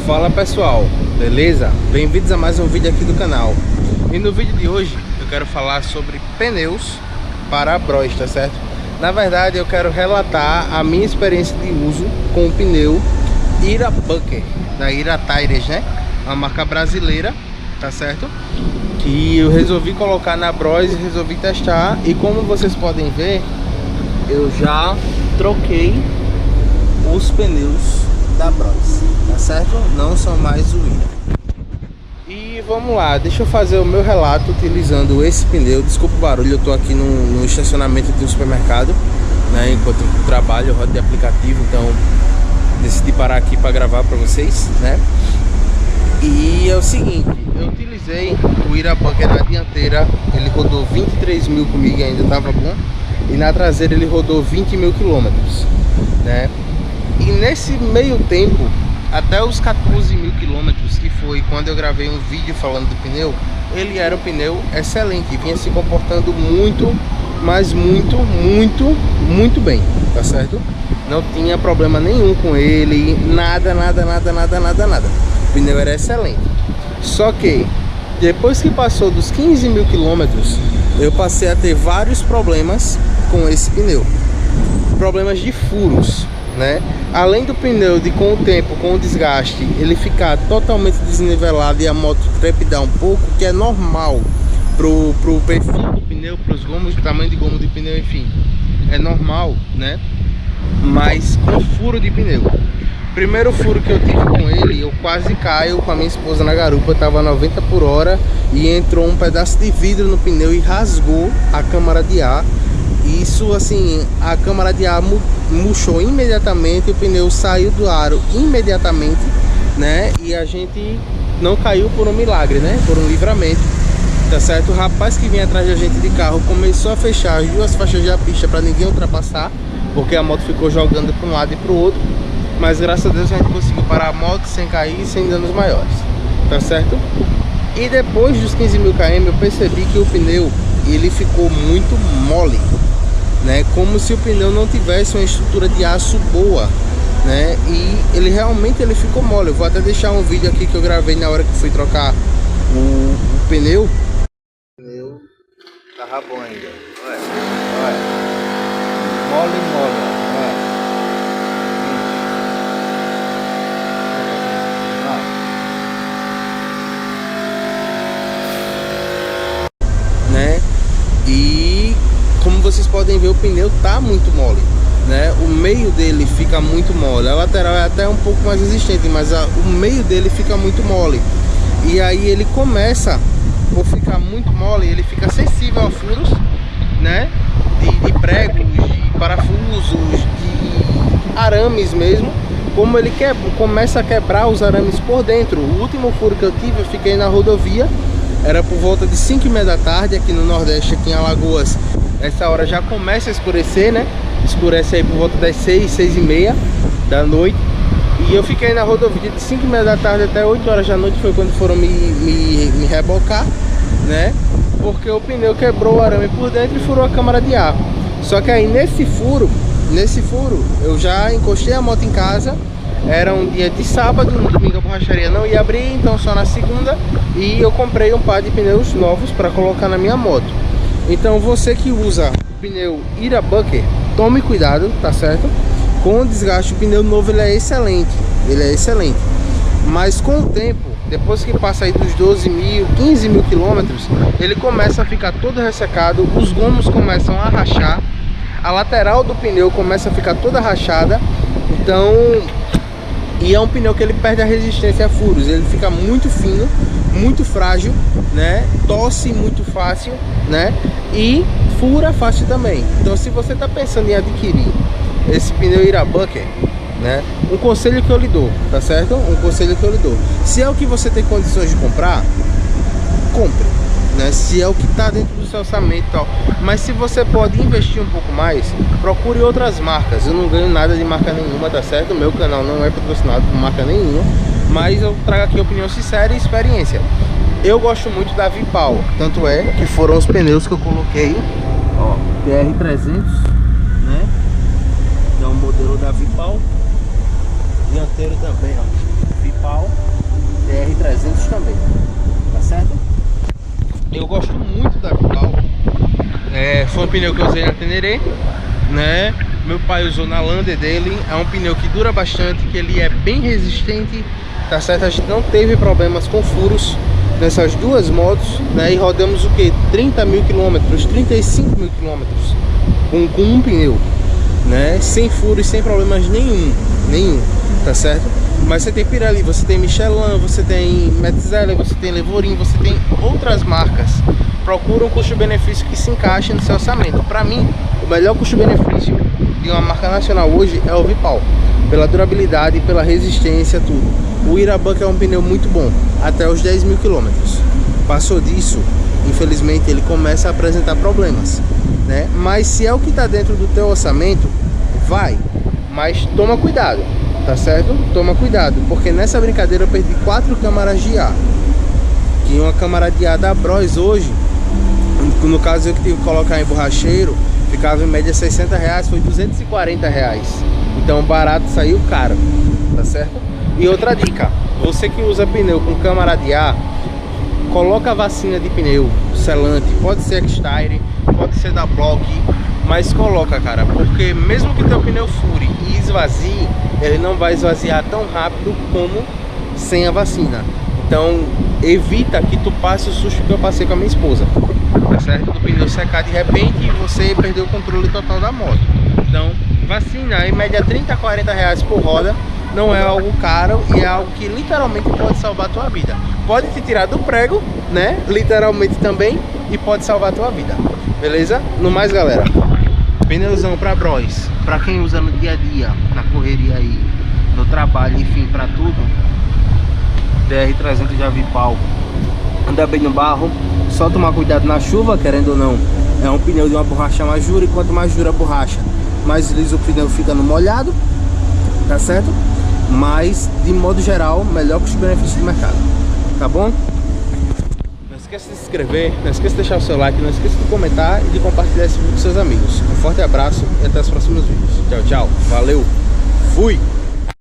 Fala pessoal, beleza? Bem-vindos a mais um vídeo aqui do canal. E no vídeo de hoje eu quero falar sobre pneus para a Bros, tá certo? Na verdade eu quero relatar a minha experiência de uso com o pneu Ira Bucker, da Ira Tires, né? Uma marca brasileira, tá certo? Que eu resolvi colocar na Bros e resolvi testar. E como vocês podem ver, eu já troquei os pneus da Bros, tá certo? Não são mais o Ira. E vamos lá, deixa eu fazer o meu relato utilizando esse pneu. Desculpa o barulho, eu tô aqui no estacionamento de um supermercado, né? Enquanto eu trabalho, eu rodo de aplicativo, então decidi parar aqui para gravar para vocês, né? E é o seguinte, eu utilizei o Ira Bucker na dianteira, ele rodou 23 mil comigo e ainda tava bom. E na traseira ele rodou 20 mil quilômetros, né? E nesse meio tempo, até os 14 mil quilômetros, que foi quando eu gravei um vídeo falando do pneu, ele era um pneu excelente, vinha se comportando muito, mas muito bem, tá certo? Não tinha problema nenhum com ele, nada. O pneu era excelente. Só que depois que passou dos 15 mil quilômetros, eu passei a ter vários problemas com esse pneu. Problemas de furos, né? Além do pneu de, com o tempo, com o desgaste, ele ficar totalmente desnivelado e a moto trepidar um pouco, que é normal pro perfil do pneu, pros gomos, o tamanho de gomo de pneu, enfim, é normal, né? Mas com furo de pneu, primeiro furo que eu tive com ele, eu quase caio com a minha esposa na garupa, tava 90 por hora e entrou um pedaço de vidro no pneu e rasgou a câmara de ar. Isso assim, a câmara de ar murchou imediatamente, o pneu saiu do aro imediatamente, né? E a gente não caiu por um milagre, né? Por um livramento, tá certo? O rapaz que vinha atrás da gente de carro começou a fechar as duas faixas da pista para ninguém ultrapassar, porque a moto ficou jogando para um lado e para o outro. Mas graças a Deus a gente conseguiu parar a moto sem cair e sem danos maiores, tá certo? E depois dos 15 mil km eu percebi que o pneu ele ficou muito mole, né? Como se o pneu não tivesse uma estrutura de aço boa, né? E ele realmente ficou mole. Eu vou até deixar um vídeo aqui que eu gravei na hora que fui trocar o pneu. O pneu tava bom ainda. Olha. Mole, olha. Né? E como vocês podem ver, o pneu tá muito mole, né? O meio dele fica muito mole, a lateral é até um pouco mais resistente, mas o meio dele fica muito mole. E aí ele começa, por ficar muito mole, ele fica sensível a furos, né? De pregos, de parafusos, de arames mesmo. Como ele começa a quebrar os arames por dentro. O último furo que eu tive, eu fiquei na rodovia, era por volta de 5h30 da tarde, aqui no Nordeste, aqui em Alagoas. Essa hora já começa a escurecer, né? Escurece aí por volta das 6h30 da noite. E eu fiquei na rodovia de 5h30 da tarde até 8 horas da noite, foi quando foram me rebocar, né? Porque o pneu quebrou o arame por dentro e furou a câmara de ar. Só que aí nesse furo, eu já encostei a moto em casa. Era um dia de sábado, no domingo a borracharia não ia abrir, então só na segunda. E eu comprei um par de pneus novos para colocar na minha moto. Então você que usa o pneu Ira Bucker, tome cuidado, tá certo? Com o desgaste, o pneu novo ele é excelente, mas com o tempo, depois que passa aí dos 12 mil, 15 mil quilômetros, ele começa a ficar todo ressecado, os gomos começam a rachar, a lateral do pneu começa a ficar toda rachada. Então, e é um pneu que ele perde a resistência a furos, ele fica muito fino, muito frágil, né? Tosse muito fácil, né? E fura fácil também. Então se você está pensando em adquirir esse pneu Ira Bucker, né? Um conselho que eu lhe dou, tá certo? Um conselho que eu lhe dou. Se é o que você tem condições de comprar, compre, né? Se é o que está dentro do seu orçamento e tal. Mas se você pode investir um pouco mais, procure outras marcas. Eu não ganho nada de marca nenhuma, tá certo? O meu canal não é patrocinado por marca nenhuma, mas eu trago aqui opinião sincera e experiência. Eu gosto muito da Vipal, tanto é que foram os pneus que eu coloquei, ó, TR300, né? É o modelo da Vipal. Dianteiro também, ó, Vipal DR300 também, tá certo? Eu gosto muito da Vipal. Foi um pneu que eu usei na Teneré, né? Meu pai usou na Lander dele. É um pneu que dura bastante, que ele é bem resistente, tá certo? A gente não teve problemas com furos nessas duas motos, né? E rodamos o que? 30 mil quilômetros, 35 mil quilômetros com um pneu, né? Sem furos, sem problemas nenhum, tá certo? Mas você tem Pirelli, você tem Michelin, você tem Metzeler, você tem Levorin, você tem outras marcas. Procura um custo-benefício que se encaixe no seu orçamento. Para mim, o melhor custo-benefício de uma marca nacional hoje é o Vipal, pela durabilidade, pela resistência, tudo. O Irabuck é um pneu muito bom, até os 10 mil quilômetros. Passou disso, infelizmente ele começa a apresentar problemas, né? Mas se é o que está dentro do teu orçamento, vai, mas toma cuidado, tá certo? Toma cuidado, porque nessa brincadeira eu perdi 4 câmaras de ar. Que uma câmara de ar da Bros hoje, no caso eu que tive que colocar em borracheiro, ficava em média 60 reais, foi 240 reais. Então barato saiu caro, tá certo? E outra dica, você que usa pneu com câmara de ar, coloca a vacina de pneu selante, pode ser Extire, pode ser da Block, mas coloca, cara, porque mesmo que teu pneu fure e esvazie, ele não vai esvaziar tão rápido como sem a vacina. Então evita que tu passe o susto que eu passei com a minha esposa, tá certo? Do pneu secar de repente e você perdeu o controle total da moto. Então vacina, em média 30 a 40 reais por roda, não é algo caro e é algo que literalmente pode salvar a tua vida. Pode te tirar do prego, né? Literalmente também, e pode salvar a tua vida. Beleza? No mais, galera, pneuzão pra Bros, pra quem usa no dia a dia, na correria aí, no trabalho, enfim, pra tudo. DR300 já Vipal, anda bem no barro, só tomar cuidado na chuva, querendo ou não, é um pneu de uma borracha mais dura, e quanto mais dura a borracha, mais liso o pneu fica no molhado, tá certo? Mas de modo geral, melhor custo-benefício do mercado, tá bom? Não esqueça de se inscrever, não esqueça de deixar o seu like, não esqueça de comentar e de compartilhar esse vídeo com seus amigos. Um forte abraço e até os próximos vídeos. Tchau, tchau, valeu, fui!